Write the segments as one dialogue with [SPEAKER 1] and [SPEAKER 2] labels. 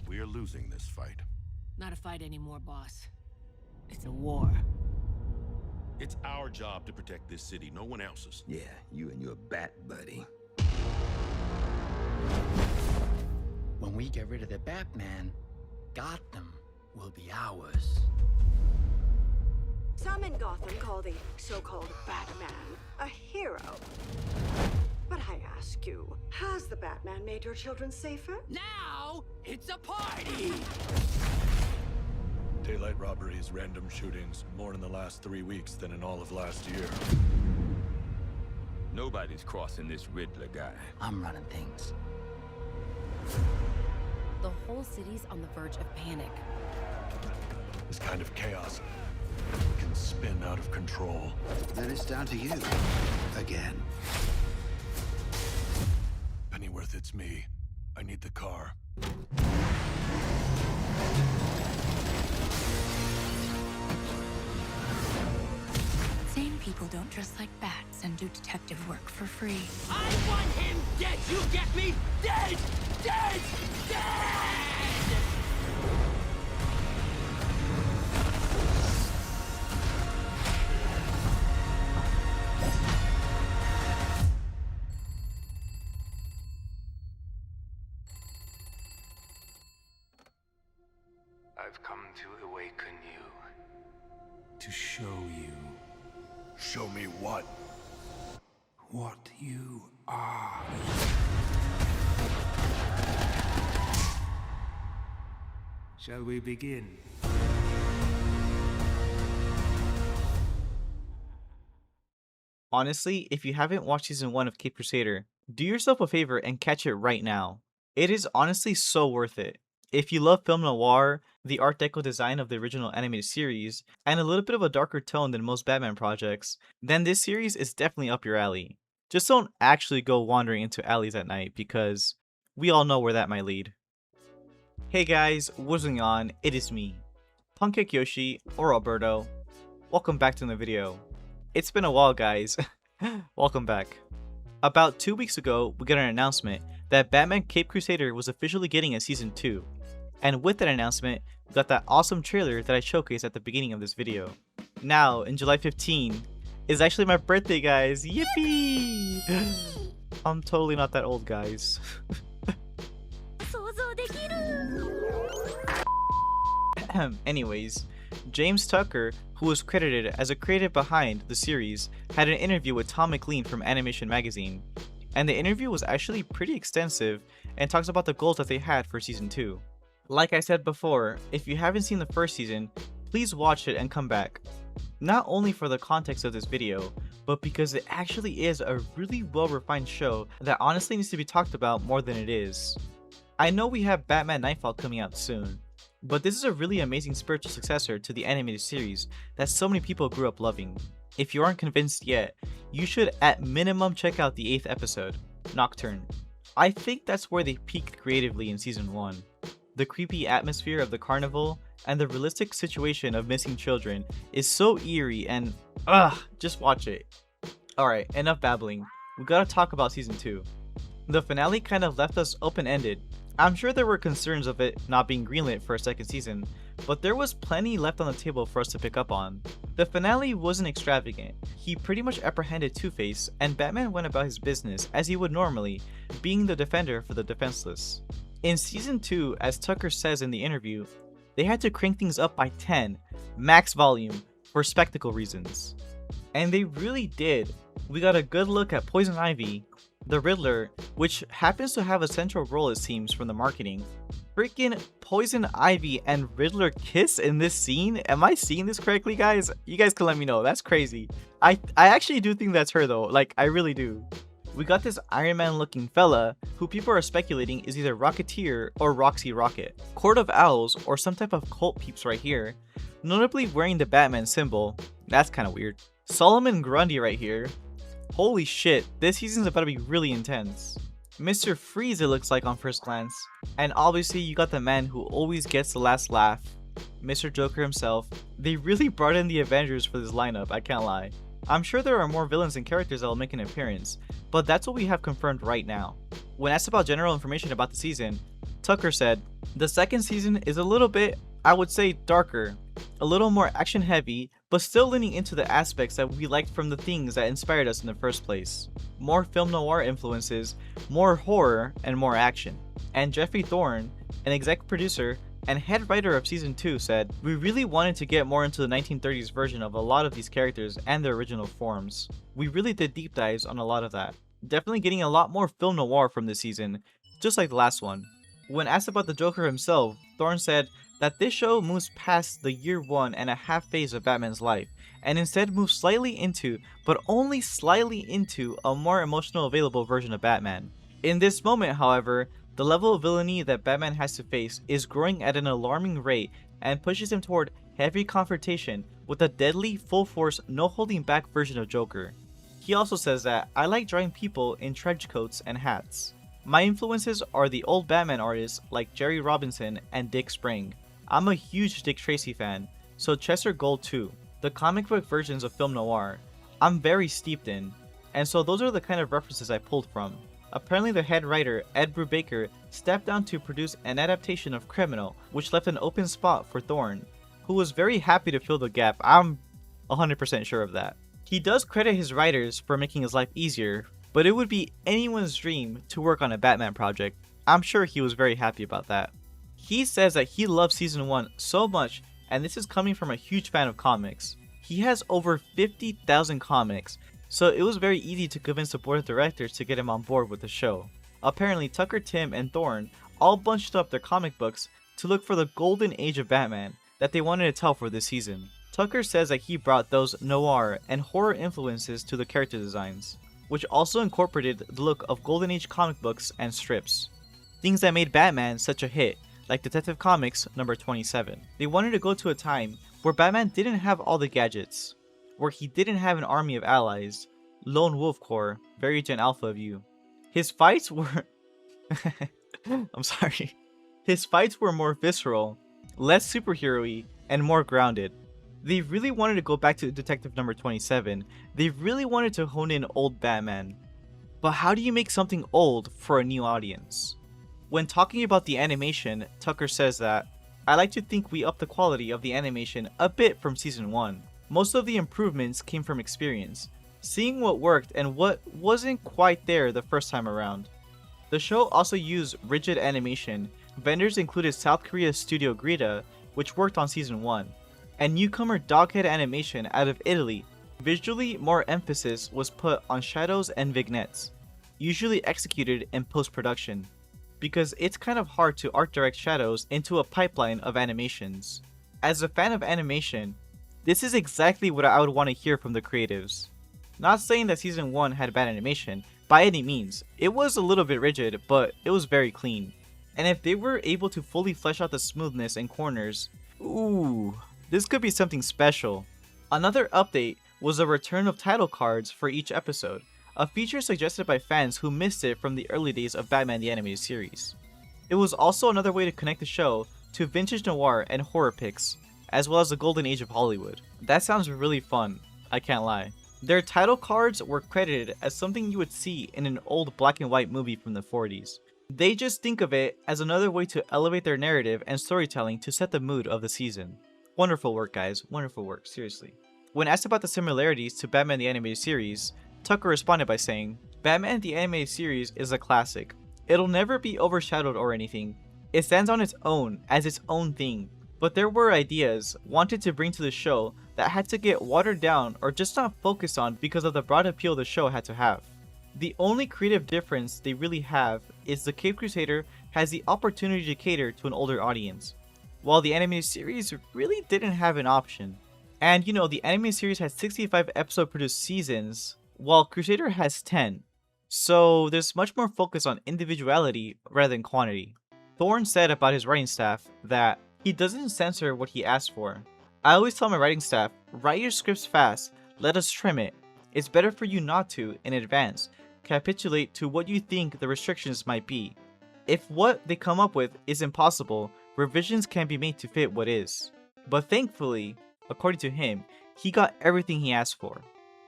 [SPEAKER 1] We're losing this fight.
[SPEAKER 2] Not a fight anymore, boss. It's a war.
[SPEAKER 1] It's our job to protect this city, no one else's.
[SPEAKER 3] Yeah, you and your bat buddy.
[SPEAKER 4] When we get rid of the Batman, Gotham will be ours.
[SPEAKER 5] Some in Gotham call the so-called Batman a hero. But I ask you, has the Batman made your children safer?
[SPEAKER 2] Now, it's a party!
[SPEAKER 6] Daylight robberies, random shootings, more in the last 3 weeks than in all of last year.
[SPEAKER 3] Nobody's crossing this Riddler guy.
[SPEAKER 4] I'm running things.
[SPEAKER 7] The whole city's on the verge of panic.
[SPEAKER 6] This kind of chaos can spin out of control.
[SPEAKER 8] Then it's down to you. Again.
[SPEAKER 6] Pennyworth, it's me. I need the car.
[SPEAKER 7] Sane people don't dress like bats and do detective work for free.
[SPEAKER 2] I want him dead! You get me? Dead! Dead! Dead!
[SPEAKER 9] I've come to awaken you.
[SPEAKER 8] To show you
[SPEAKER 6] Show me what?
[SPEAKER 8] what you are. Shall we begin?
[SPEAKER 10] Honestly, if you haven't watched season 1 of Cape Crusader, do yourself a favor and catch it right now. It is honestly so worth it. If you love film noir, the art deco design of the original animated series, and a little bit of a darker tone than most Batman projects, then this series is definitely up your alley. Just don't actually go wandering into alleys at night because we all know where that might lead. Hey guys, what's going on? It is me, Punkik Yoshi, or Alberto. Welcome back to the video. It's been a while guys. Welcome back. About 2 weeks ago, we got an announcement that Batman Cape Crusader was officially getting a season 2. And with that announcement, we got that awesome trailer that I showcased at the beginning of this video. Now, in July 15, is actually my birthday guys, yippee! I'm totally not that old guys. Anyways, James Tucker, who was credited as a creative behind the series, had an interview with Tom McLean from Animation Magazine. And the interview was actually pretty extensive and talks about the goals that they had for season 2. Like I said before, if you haven't seen the first season, please watch it and come back. Not only for the context of this video, but because it actually is a really well refined show that honestly needs to be talked about more than it is. I know we have Batman Nightfall coming out soon, but this is a really amazing spiritual successor to the animated series that so many people grew up loving. If you aren't convinced yet, you should at minimum check out the 8th episode, Nocturne. I think that's where they peaked creatively in season 1. The creepy atmosphere of the carnival and the realistic situation of missing children is so eerie and just watch it. Alright, enough babbling. We gotta talk about season 2. The finale kind of left us open-ended. I'm sure there were concerns of it not being greenlit for a second season, but there was plenty left on the table for us to pick up on. The finale wasn't extravagant. He pretty much apprehended Two-Face, and Batman went about his business as he would normally, being the defender for the defenseless. In season 2, as Tucker says in the interview, they had to crank things up by 10, max volume, for spectacle reasons. And they really did. We got a good look at Poison Ivy, the Riddler, which happens to have a central role it seems from the marketing. Freaking Poison Ivy and Riddler kiss in this scene? Am I seeing this correctly guys? You guys can let me know, that's crazy. I actually do think that's her though, like I really do. We got this Iron Man looking fella, who people are speculating is either Rocketeer or Roxy Rocket. Court of Owls or some type of cult peeps right here, notably wearing the Batman symbol. That's kinda weird. Solomon Grundy right here. Holy shit, this season's about to be really intense. Mr. Freeze it looks like on first glance. And obviously you got the man who always gets the last laugh, Mr. Joker himself. They really brought in the Avengers for this lineup, I can't lie. I'm sure there are more villains and characters that will make an appearance, but that's what we have confirmed right now. When asked about general information about the season, Tucker said, "The second season is a little bit, I would say, darker, a little more action heavy, but still leaning into the aspects that we liked from the things that inspired us in the first place. More film noir influences, more horror, and more action." And Jeffrey Thorne, an exec producer and head writer of season 2, said, "We really wanted to get more into the 1930s version of a lot of these characters and their original forms. We really did deep dives on a lot of that. Definitely getting a lot more film noir from this season, just like the last one." When asked about the Joker himself, Thorne said that this show moves past the year 1.5 phase of Batman's life, and instead moves slightly into, but only slightly into, a more emotional available version of Batman. In this moment, however, the level of villainy that Batman has to face is growing at an alarming rate and pushes him toward heavy confrontation with a deadly, full-force, no-holding-back version of Joker. He also says that, "I like drawing people in trench coats and hats. My influences are the old Batman artists like Jerry Robinson and Dick Sprang. I'm a huge Dick Tracy fan, so Chester Gould too. The comic book versions of film noir, I'm very steeped in, and so those are the kind of references I pulled from." Apparently the head writer, Ed Brubaker, stepped down to produce an adaptation of Criminal, which left an open spot for Thorne, who was very happy to fill the gap. I'm 100% sure of that. He does credit his writers for making his life easier, but it would be anyone's dream to work on a Batman project. I'm sure he was very happy about that. He says that he loved season 1 so much, and this is coming from a huge fan of comics. He has over 50,000 comics, so it was very easy to convince the board of directors to get him on board with the show. Apparently, Tucker, Tim, and Thorne all bunched up their comic books to look for the golden age of Batman that they wanted to tell for this season. Tucker says that he brought those noir and horror influences to the character designs, which also incorporated the look of golden age comic books and strips. Things that made Batman such a hit, like Detective Comics number 27. They wanted to go to a time where Batman didn't have all the gadgets, where he didn't have an army of allies, Lone Wolf Corps, very Gen Alpha of you. His fights were... I'm sorry. His fights were more visceral, less superhero-y, and more grounded. They really wanted to go back to Detective number 27. They really wanted to hone in old Batman. But how do you make something old for a new audience? When talking about the animation, Tucker says that, "I like to think we upped the quality of the animation a bit from season 1. Most of the improvements came from experience, seeing what worked and what wasn't quite there the first time around." The show also used rigid animation. Vendors included South Korea's Studio Greta, which worked on season 1, and newcomer Doghead Animation out of Italy. Visually, more emphasis was put on shadows and vignettes, usually executed in post-production, because it's kind of hard to art direct shadows into a pipeline of animations. As a fan of animation, this is exactly what I would want to hear from the creatives. Not saying that season 1 had bad animation, by any means. It was a little bit rigid, but it was very clean. And if they were able to fully flesh out the smoothness and corners, ooh, this could be something special. Another update was the return of title cards for each episode, a feature suggested by fans who missed it from the early days of Batman the Animated Series. It was also another way to connect the show to vintage noir and horror picks, as well as the golden age of Hollywood. That sounds really fun, I can't lie. Their title cards were credited as something you would see in an old black and white movie from the 40s. They just think of it as another way to elevate their narrative and storytelling to set the mood of the season. Wonderful work, guys, wonderful work, seriously. When asked about the similarities to Batman the Animated Series, Tucker responded by saying, "Batman the Animated Series is a classic. It'll never be overshadowed or anything. It stands on its own as its own thing. But there were ideas wanted to bring to the show that had to get watered down or just not focused on because of the broad appeal the show had to have. The only creative difference they really have is the Caped Crusader has the opportunity to cater to an older audience, while the animated series really didn't have an option. And you know, the animated series has 65 episode produced seasons, while Crusader has 10. So there's much more focus on individuality rather than quantity." Thorne said about his writing staff that he doesn't censor what he asked for. "I always tell my writing staff, write your scripts fast, let us trim it. It's better for you not to, in advance, capitulate to what you think the restrictions might be. If what they come up with is impossible, revisions can be made to fit what is." But thankfully, according to him, he got everything he asked for.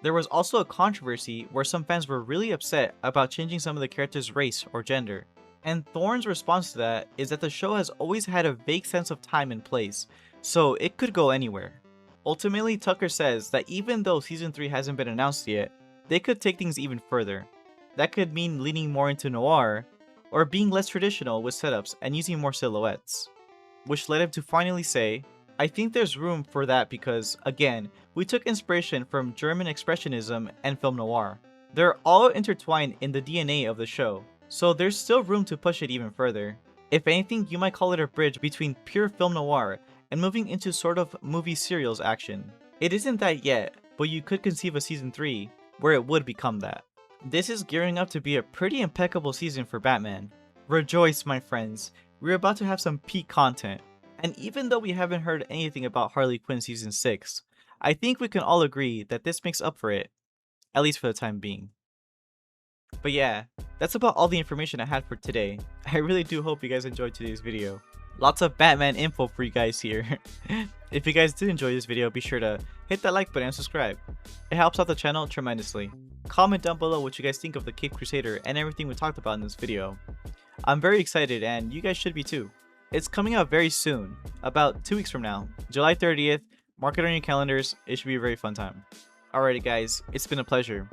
[SPEAKER 10] There was also a controversy where some fans were really upset about changing some of the characters' race or gender. And Thorne's response to that is that the show has always had a vague sense of time and place, so it could go anywhere. Ultimately, Tucker says that even though Season 3 hasn't been announced yet, they could take things even further. That could mean leaning more into noir, or being less traditional with setups and using more silhouettes. Which led him to finally say, I think there's room for that because, again, we took inspiration from German expressionism and film noir. They're all intertwined in the DNA of the show, so there's still room to push it even further. If anything, you might call it a bridge between pure film noir and moving into sort of movie serials action. It isn't that yet, but you could conceive a season 3 where it would become that. This is gearing up to be a pretty impeccable season for Batman. Rejoice, my friends, we're about to have some peak content. And even though we haven't heard anything about Harley Quinn season 6, I think we can all agree that this makes up for it, at least for the time being. But yeah, that's about all the information I had for today. I really do hope you guys enjoyed today's video. Lots of Batman info for you guys here. If you guys did enjoy this video, be sure to hit that like button and subscribe. It helps out the channel tremendously. Comment down below what you guys think of the Caped Crusader and everything we talked about in this video. I'm very excited and you guys should be too. It's coming out very soon, about 2 weeks from now, July 30th. Mark it on your calendars, it should be a very fun time. Alrighty guys, it's been a pleasure.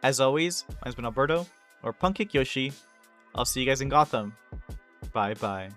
[SPEAKER 10] As always, mine's been Alberto, or Punkkick Yoshi. I'll see you guys in Gotham. Bye bye.